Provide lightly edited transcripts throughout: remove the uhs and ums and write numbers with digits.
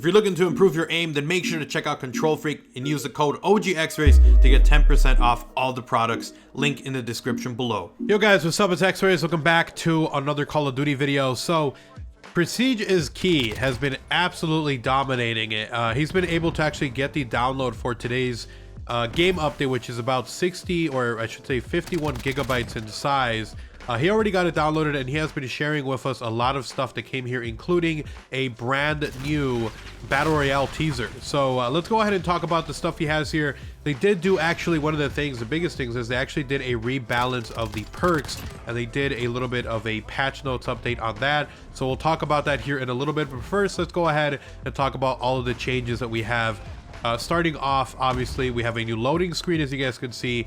If you're looking to improve your aim, then make sure to check out Control Freak and use the code OGXRAYZ to get 10% off all the products. Link in the description below. Yo guys, what's up? It's XRAYZ. Welcome back to another Call of Duty video. So, Prestige is Key has been absolutely dominating it. He's been able to actually get the download for today's game update, which is about 60, or I should say 51 gigabytes in size. He already got it downloaded, and he has been sharing with us a lot of stuff that came here, including a brand new Battle Royale teaser. So let's go ahead and talk about the stuff he has here. They did do actually one of the things, the biggest things, is they actually did a rebalance of the perks, and they did a little bit of a patch notes update on that. So we'll talk about that here in a little bit, but first let's go ahead and talk about all of the changes that we have. Starting off, obviously, we have a new loading screen, as you guys can see,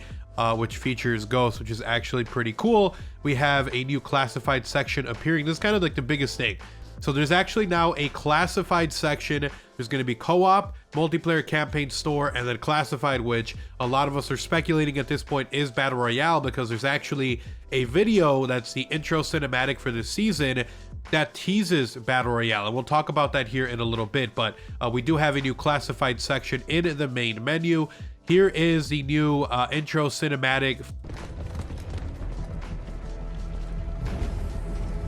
which features ghosts, which is actually pretty cool. We have a new classified section appearing. This is kind of like the biggest thing. So there's actually now a classified section. There's going to be co-op, multiplayer, campaign, store, and then classified, which a lot of us are speculating at this point is Battle Royale, because there's actually a video that's the intro cinematic for this season that teases Battle Royale, and we'll talk about that here in a little bit. But we do have a new classified section in the main menu. Here is the new intro cinematic.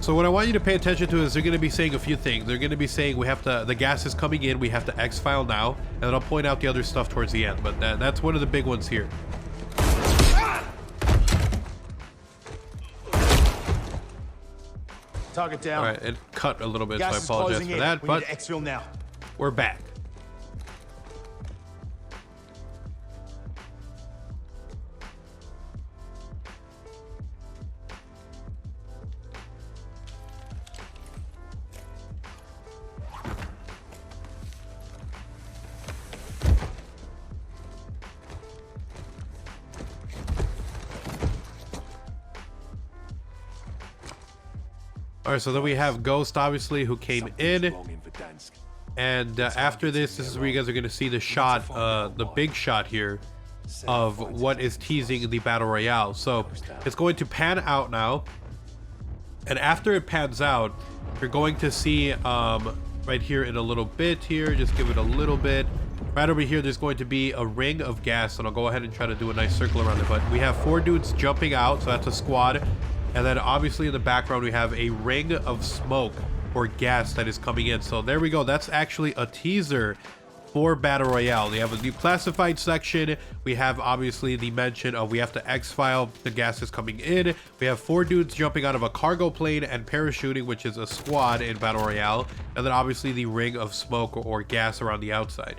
So what I want you to pay attention to is they're going to be saying a few things. They're going to be saying we have to, the gas is coming in, we have to exfile now, and then I'll point out the other stuff towards the end. But that's one of the big ones here. Target down. All right, it cut a little bit, Gas so I apologize for that. But exfil now. We're back. All right, so then we have Ghost, obviously, who came in, and after this is where you guys are going to see the shot, the big shot here of what is teasing the Battle Royale. So it's going to pan out now, and after it pans out, you're going to see right here in a little bit here, just give it a little bit. Right over here, there's going to be a ring of gas, and I'll go ahead and try to do a nice circle around it. But we have 4 dudes jumping out, so that's a squad. And then obviously in the background, we have a ring of smoke or gas that is coming in. So there we go. That's actually a teaser for Battle Royale. They have a new classified section. We have obviously the mention of we have to exfile. The gas is coming in. We have 4 dudes jumping out of a cargo plane and parachuting, which is a squad in Battle Royale. And then obviously the ring of smoke or gas around the outside.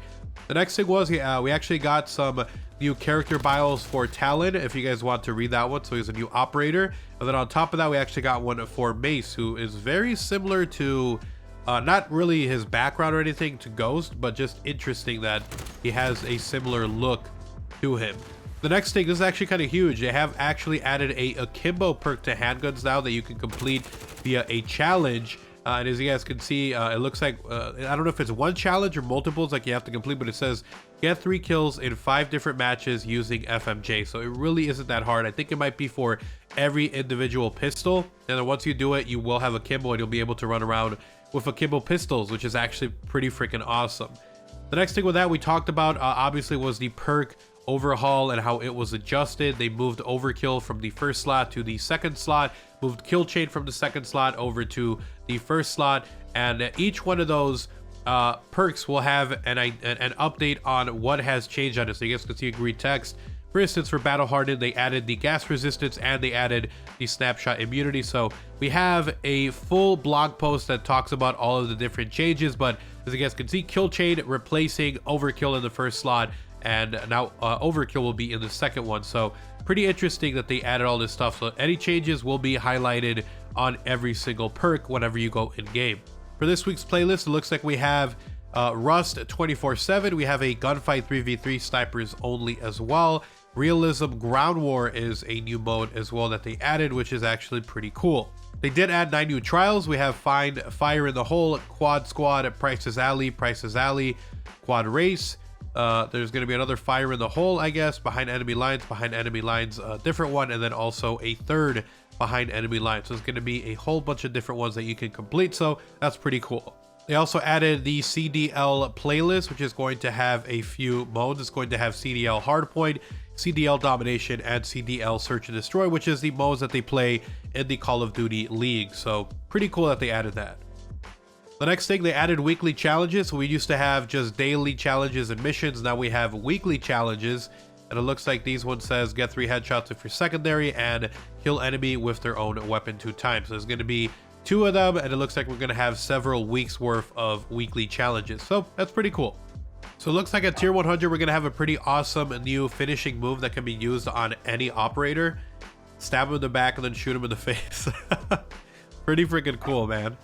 The next thing was we actually got some new character bios for Talon, if you guys want to read that one. So he's a new operator. And then on top of that, we actually got one for Mace, who is very similar to, not really his background or anything, to Ghost, but just interesting that he has a similar look to him. The next thing, this is actually kind of huge. They have actually added a Akimbo perk to handguns now that you can complete via a challenge. And as you guys can see, it looks like, I don't know if it's one challenge or multiples like you have to complete, but it says get 3 kills in 5 different matches using FMJ. So it really isn't that hard. I think it might be for every individual pistol. And then once you do it, you will have Akimbo, and you'll be able to run around with AKimbo Pistols, which is actually pretty freaking awesome. The next thing with that we talked about, obviously, was the perk overhaul and how it was adjusted. They moved overkill from the first slot to the second slot, moved kill chain from the second slot over to the first slot, and each one of those perks will have an update on what has changed on it. So you guys can see a green text. For instance, for Battle Hardened, they added the gas resistance and they added the snapshot immunity. So we have a full blog post that talks about all of the different changes, but as you guys can see, kill chain replacing overkill in the first slot, and now overkill will be in the second one. So pretty interesting that they added all this stuff. So any changes will be highlighted on every single perk whenever you go in game. For this week's playlist, it looks like we have Rust 24/7. We have a gunfight 3v3 snipers only as well. Realism Ground War is a new mode as well that they added, which is actually pretty cool. They did add 9 new trials. We have Find Fire in the Hole, Quad Squad, Price's Alley, Quad Race. There's going to be another Fire in the Hole, I guess, behind enemy lines, a different one, and then also a third behind enemy lines. So it's going to be a whole bunch of different ones that you can complete, so that's pretty cool. They also added the CDL playlist, which is going to have a few modes. It's going to have CDL Hardpoint, CDL Domination, and CDL Search and Destroy, which is the modes that they play in the Call of Duty League. So pretty cool that they added that. The next thing, they added weekly challenges. So we used to have just daily challenges and missions. Now we have weekly challenges. And it looks like these ones says get 3 headshots if you're secondary and kill enemy with their own weapon 2 times. So there's going to be 2 of them, and it looks like we're going to have several weeks worth of weekly challenges. So that's pretty cool. So it looks like at tier 100, we're going to have a pretty awesome new finishing move that can be used on any operator. Stab him in the back and then shoot him in the face. Pretty freaking cool, man.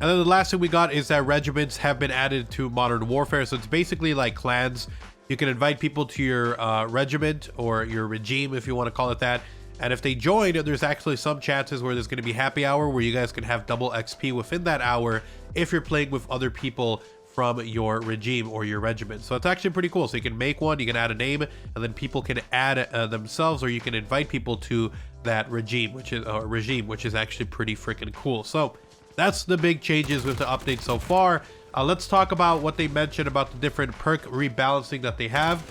And then the last thing we got is that regiments have been added to Modern Warfare. So it's basically like clans. You can invite people to your regiment or your regime, if you want to call it that. And if they join, there's actually some chances where there's going to be happy hour where you guys can have double XP within that hour if you're playing with other people from your regime or your regiment. So it's actually pretty cool. So you can make one, you can add a name, and then people can add themselves, or you can invite people to that regime, which is actually pretty freaking cool. So that's the big changes with the update so far. Let's talk about what they mentioned about the different perk rebalancing that they have.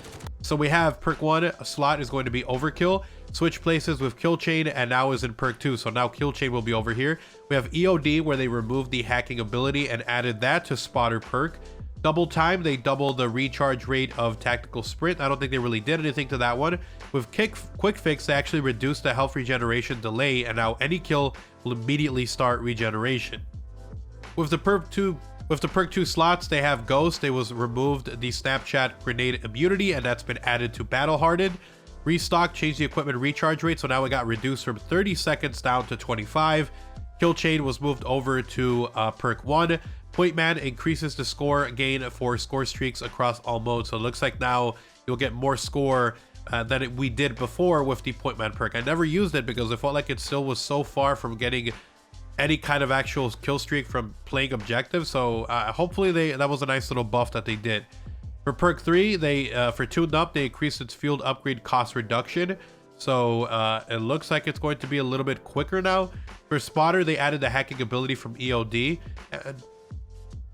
So we have perk 1, a slot is going to be overkill. Switch places with kill chain, and now is in perk 2. So now kill chain will be over here. We have EOD, where they removed the hacking ability and added that to spotter perk. Double time, they double the recharge rate of tactical sprint. I don't think they really did anything to that one. With quick fix, they actually reduced the health regeneration delay, and now any kill will immediately start regeneration. With the perk 2 slots, they have Ghost. They was removed the Snapchat grenade immunity, and that's been added to Battle Hardened. Restock changed the equipment recharge rate, so now it got reduced from 30 seconds down to 25. Kill chain was moved over to perk 1. Point man increases the score gain for score streaks across all modes. So it looks like now you'll get more score than we did before with the point man perk. I never used it because I felt like it still was so far from getting any kind of actual kill streak from playing objectives. So hopefully that was a nice little buff that they did. For perk 3, they for tuned up, they increased its field upgrade cost reduction. So it looks like it's going to be a little bit quicker now. For spotter, they added the hacking ability from EOD,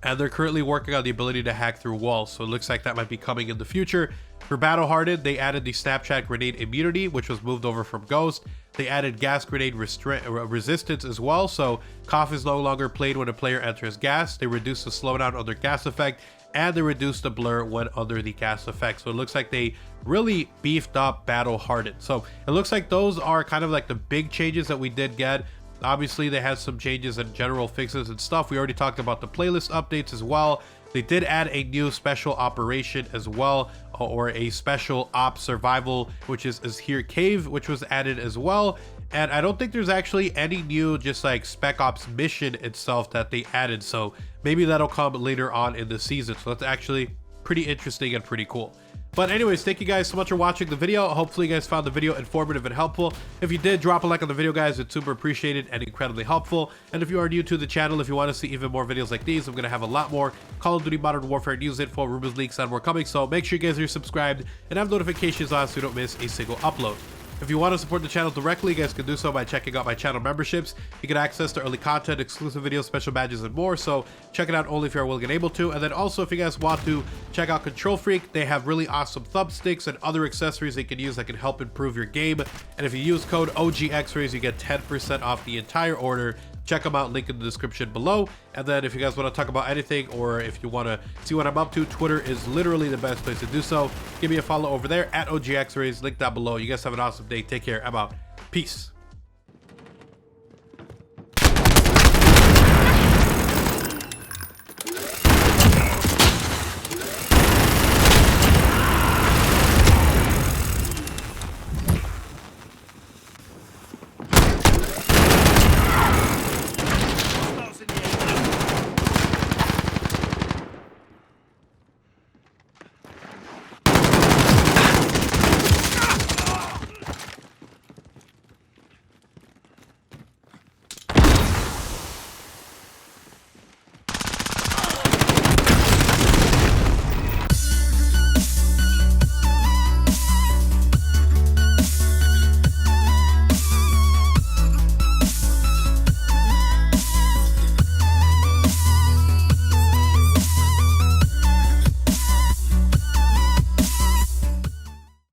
and they're currently working on the ability to hack through walls. So it looks like that might be coming in the future. For Battle Hardened, they added the Snapchat grenade immunity, which was moved over from Ghost. They added gas grenade resistance as well. So cough is no longer played when a player enters gas. They reduced the slowdown under gas effect, and they reduced the blur when under the gas effect. So it looks like they really beefed up Battle Hardened. So it looks like those are kind of like the big changes that we did get. Obviously, they had some changes and general fixes and stuff. We already talked about the playlist updates as well. They did add a new special operation as well, or a special ops survival, which is here cave, which was added as well. And I don't think there's actually any new just like spec ops mission itself that they added. So maybe that'll come later on in the season. So that's actually pretty interesting and pretty cool. But anyways, thank you guys so much for watching the video. Hopefully you guys found the video informative and helpful. If you did, drop a like on the video, guys. It's super appreciated and incredibly helpful. And if you are new to the channel, if you want to see even more videos like these, I'm going to have a lot more Call of Duty Modern Warfare news info, rumors, leaks, and more coming. So make sure you guys are subscribed and have notifications on so you don't miss a single upload. If you want to support the channel directly, you guys can do so by checking out my channel memberships. You get access to early content, exclusive videos, special badges, and more. So check it out only if you're willing and able to. And then also, if you guys want to check out Control Freak, they have really awesome thumbsticks and other accessories they can use that can help improve your game. And if you use code OGXRAYZ, you get 10% off the entire order. Check them out, link in the description below. And then if you guys want to talk about anything, or if you want to see what I'm up to, Twitter is literally the best place to do so. Give me a follow over there at OGXRAYZ, link down below. You guys have an awesome day. Take care. I'm out. Peace.